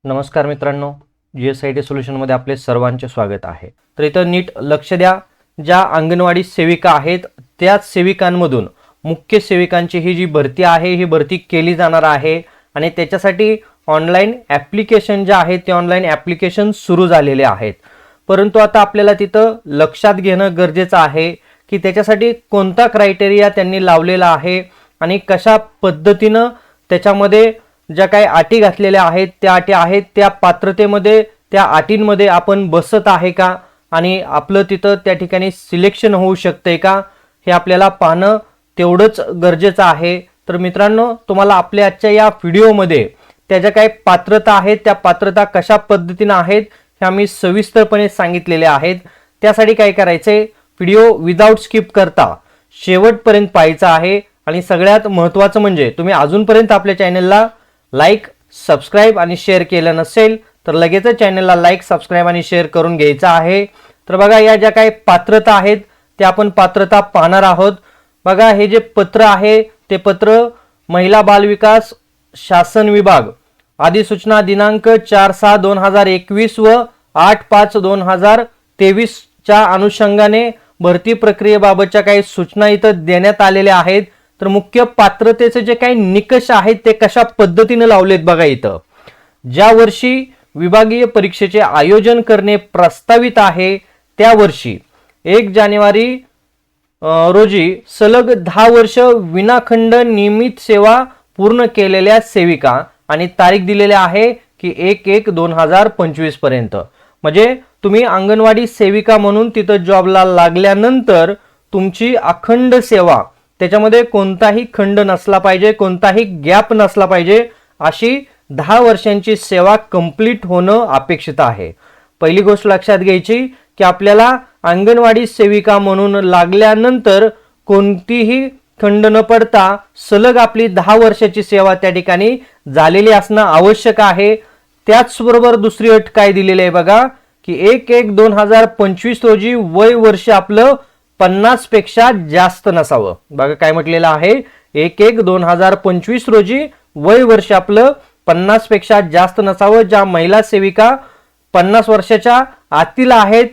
नमस्कार मित्रांनो, GSIT सोल्युशनमध्ये आपले सर्वांचे स्वागत आहे। तर इथं नीट लक्ष द्या, ज्या अंगणवाडी सेविका आहेत त्याच सेविकांमधून मुख्य सेविकांची ही जी भरती आहे ही भरती केली जाणार आहे आणि त्याच्यासाठी ऑनलाइन ॲप्लिकेशन जे आहे ते ऑनलाइन ॲप्लिकेशन सुरू झालेले आहेत। परंतु आता आपल्याला तिथं लक्षात घेणं गरजेचं आहे की त्याच्यासाठी कोणता क्रायटेरिया त्यांनी लावलेला आहे आणि कशा पद्धतीनं त्याच्यामध्ये ज्या काही अटी घातलेल्या आहेत त्या अटी आहेत त्या पात्रतेमध्ये त्या अटींमध्ये आपण बसत आहे का आणि आपलं तिथं त्या ठिकाणी सिलेक्शन होऊ शकते का हे आपल्याला पाहणं तेवढंच गरजेचं आहे। तर मित्रांनो, तुम्हाला आपल्या आजच्या या व्हिडिओमध्ये त्या ज्या काही पात्रता आहेत त्या पात्रता कशा पद्धतीने आहेत हे आम्ही सविस्तरपणे सांगितलेले आहेत। त्यासाठी काय करायचंय, व्हिडिओ विदाउट स्किप करता शेवटपर्यंत पाहायचा आहे आणि सगळ्यात महत्त्वाचं म्हणजे तुम्ही अजूनपर्यंत आपल्या चॅनलला लाईक, सबस्क्राइब आणि शेअर केलं नसेल तर लगेच चॅनलला लाईक, सबस्क्राइब आणि शेअर करून घ्यायचं आहे। तर बघा, या ज्या काही पात्रता आहेत त्या आपण पात्रता पाहणार आहोत। बघा, हे जे पत्र आहे ते पत्र महिला बाल विकास शासन विभाग अधिसूचना दिनांक 4/6/2021 व 8/5/2023 च्या अनुषंगाने भरती प्रक्रियेबाबतच्या काही सूचना इथं देण्यात आलेल्या आहेत। तर मुख्य पात्रतेचे जे काही निकष आहेत ते कशा पद्धतीने लावलेत बघा, इथं ज्या वर्षी विभागीय परीक्षेचे आयोजन करणे प्रस्तावित आहे त्या वर्षी 1 जानेवारी रोजी सलग 10 वर्ष विनाखंड नियमित सेवा पूर्ण केलेल्या सेविका आणि तारीख दिलेली आहे की 1/1/2025 पर्यंत। म्हणजे तुम्ही अंगणवाडी सेविका म्हणून तिथं जॉबला लागल्यानंतर तुमची अखंड सेवा, त्याच्यामध्ये कोणताही खंड नसला पाहिजे, कोणताही गॅप नसला पाहिजे, अशी 10 वर्षांची सेवा कंप्लीट होणं अपेक्षित आहे। पहिली गोष्ट लक्षात घ्यायची की आपल्याला अंगणवाडी सेविका म्हणून लागल्यानंतर कोणतीही खंड न पडता सलग आपली 10 वर्षाची सेवा त्या ठिकाणी झालेली असणं आवश्यक आहे। त्याचबरोबर दुसरी अट काय दिलेली आहे बघा की 1/1/2025 रोजी वय वर्ष आपलं 50 पेक्षा जास्त नसावं। बघा काय म्हटलेलं आहे, 1/1/2025 रोजी वय वर्ष आपलं 50 पेक्षा जास्त नसावं। ज्या महिला सेविका 50 वर्षाच्या आतील आहेत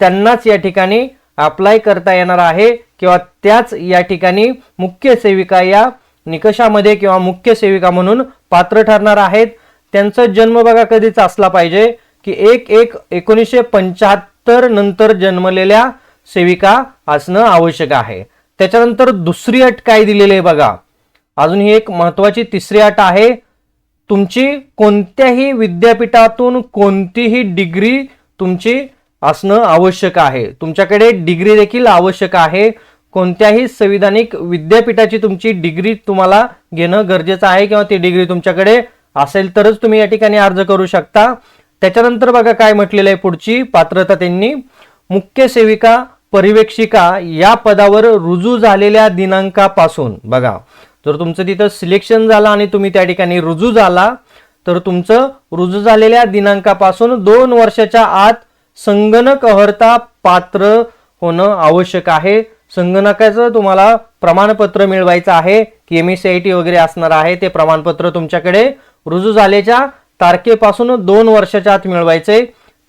त्यांनाच या ठिकाणी अप्लाय करता येणार आहे किंवा त्याच या ठिकाणी मुख्य सेविका या निकषामध्ये किंवा मुख्य सेविका म्हणून पात्र ठरणार आहेत। त्यांचा जन्म बघा कधीच असला पाहिजे की 1/1/1975 नंतर जन्मलेल्या सेविका असणं आवश्यक आहे। त्याच्यानंतर दुसरी अट काय दिलेली आहे बघा, अजून ही एक महत्त्वाची तिसरी अट आहे, तुमची कोणत्याही विद्यापीठातून कोणतीही डिग्री तुमची असणं आवश्यक आहे। तुमच्याकडे डिग्री देखील आवश्यक आहे। कोणत्याही संविधानिक विद्यापीठाची तुमची डिग्री तुम्हाला घेणं गरजेचं आहे किंवा ती डिग्री तुमच्याकडे असेल तरच तुम्ही या ठिकाणी अर्ज करू शकता। त्याच्यानंतर बघा काय म्हटलेलं आहे, पुढची पात्रता त्यांनी मुख्य सेविका पर्यवेक्षिका या पदावर रुजू झालेल्या दिनांकापासून, बघा जर तुमचं तिथं सिलेक्शन झालं आणि तुम्ही त्या ठिकाणी रुजू झाला तर तुमचं रुजू झालेल्या दिनांकापासून 2 वर्षाच्या आत संगणक अर्हता पात्र होणं आवश्यक आहे। संगणकाचं तुम्हाला प्रमाणपत्र मिळवायचं आहे की MSCIT वगैरे असणार आहे, ते प्रमाणपत्र तुमच्याकडे रुजू झाल्याच्या तारखेपासून 2 वर्षाच्या आत मिळवायचे।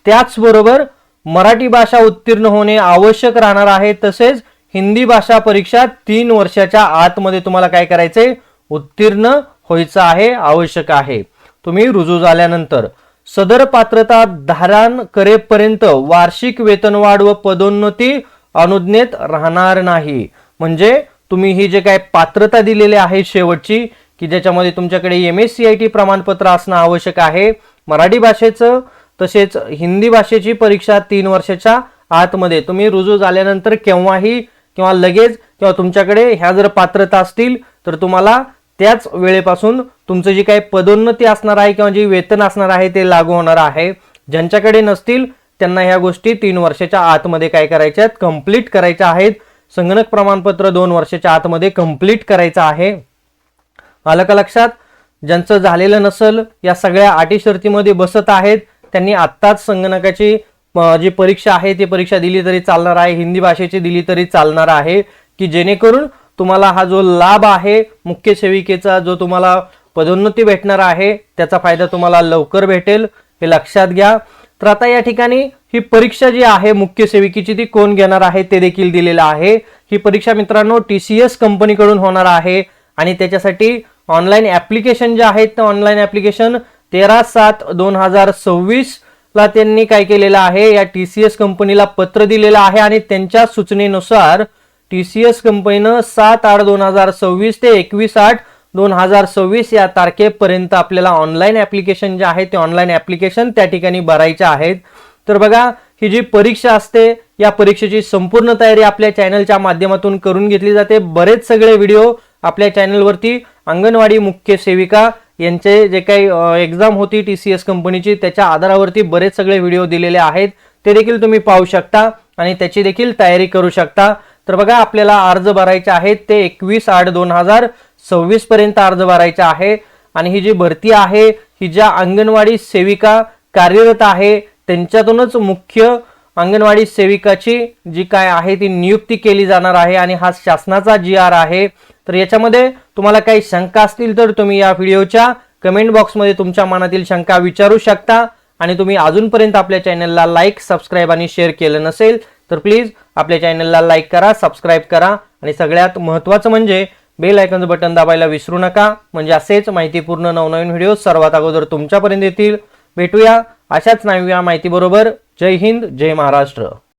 त्याचबरोबर मराठी भाषा उत्तीर्ण होणे आवश्यक राहणार आहे। तसेच हिंदी भाषा परीक्षा 3 वर्षाच्या आतमध्ये तुम्हाला काय करायचे, उत्तीर्ण व्हायचं आहे, आवश्यक आहे। तुम्ही रुजू झाल्यानंतर सदर पात्रता धारण करेपर्यंत वार्षिक वेतनवाढ व पदोन्नती अनुज्ञेत राहणार नाही। म्हणजे तुम्ही ही जे काय पात्रता दिलेली आहे शेवटची की ज्याच्यामध्ये तुमच्याकडे MSCIT प्रमाणपत्र असणं आवश्यक आहे, मराठी भाषेचं तसेच हिंदी भाषेची परीक्षा 3 वर्षाच्या आतमध्ये तुम्ही रुजू झाल्यानंतर केव्हाही किंवा लगेच किंवा तुमच्याकडे ह्या जर पात्रता असतील तर तुम्हाला त्याच वेळेपासून तुमचं जी काही पदोन्नती असणार आहे किंवा जे वेतन असणार आहे ते लागू होणार आहे। ज्यांच्याकडे नसतील त्यांना ह्या गोष्टी 3 वर्षाच्या आतमध्ये काय करायच्या आहेत, कंप्लीट करायच्या आहेत। संगणक प्रमाणपत्र 2 वर्षाच्या आतमध्ये कंप्लीट करायचं आहे। आलं का लक्षात? ज्यांचं झालेलं नसेल, या सगळ्या अटी शर्तीमध्ये बसत आहेत, त्यांनी आत्ताच संगणकाची जी परीक्षा आहे ती परीक्षा दिली तरी चालणार आहे, हिंदी भाषेची दिली तरी चालणार आहे की जेणेकरून तुम्हाला हा जो लाभ आहे मुख्य सेविकेचा जो तुम्हाला पदोन्नती भेटणार आहे, त्याचा फायदा तुम्हाला लवकर भेटेल, हे लक्षात घ्या. तर आता या ठिकाणी ही परीक्षा जी आहे मुख्य सेविकेची ती कोण घेणार आहे ते देखील दिलेलं आहे. ही परीक्षा मित्रांनो TCS कंपनीकडून होणार आहे आणि त्याच्यासाठी ऑनलाईन ऍप्लिकेशन जे आहेत ते ऑनलाईन ऍप्लिकेशन 13/7/2026 ला त्यांनी काय केलेलं आहे, या TCS कंपनीला पत्र दिलेलं आहे आणि त्यांच्या सूचनेनुसार TCS कंपनीनं 7/8/2026 ते 21/8/2026 या तारखेपर्यंत आपल्याला ऑनलाईन ऍप्लिकेशन जे आहे ते ऑनलाईन ऍप्लिकेशन त्या ठिकाणी भरायचे आहेत. तर बघा, ही जी परीक्षा असते या परीक्षेची संपूर्ण तयारी आपल्या चॅनलच्या माध्यमातून करून घेतली जाते. बरेच सगळे व्हिडिओ आपल्या चॅनलवरती अंगणवाडी मुख्य सेविका यांचे जे काही एक्झाम होती TCS कंपनीची त्याच्या आधारावरती बरेच सगळे व्हिडिओ दिलेले आहेत, ते देखील तुम्ही पाहू शकता आणि त्याची देखील तयारी करू शकता. तर बघा, आपल्याला अर्ज भरायचे आहेत ते 21/8/2026 पर्यंत अर्ज भरायचा आहे आणि ही जी भरती आहे ही ज्या अंगणवाडी सेविका कार्यरत आहे त्यांच्यातूनच मुख्य अंगणवाडी सेविकाची जी काय आहे ती नियुक्ती केली जाणार आहे आणि हा शासनाचा GR आहे. तर याच्यामध्ये तुम्हाला काही शंका असतील तर तुम्ही या व्हिडिओच्या कमेंट बॉक्समध्ये तुमच्या मनातील शंका विचारू शकता आणि तुम्ही अजूनपर्यंत आपल्या चॅनलला लाईक, सबस्क्राईब आणि शेअर केलं नसेल तर प्लीज आपल्या चॅनलला लाईक करा, सबस्क्राईब करा आणि सगळ्यात महत्त्वाचं म्हणजे बेल आयकॉनचं बटन दाबायला विसरू नका, म्हणजे असेच माहितीपूर्ण नवनवीन व्हिडिओ सर्वात अगोदर तुमच्यापर्यंत येतील. भेटूया अशाच नव्या माहिती बरोबर. जय हिंद, जय महाराष्ट्र.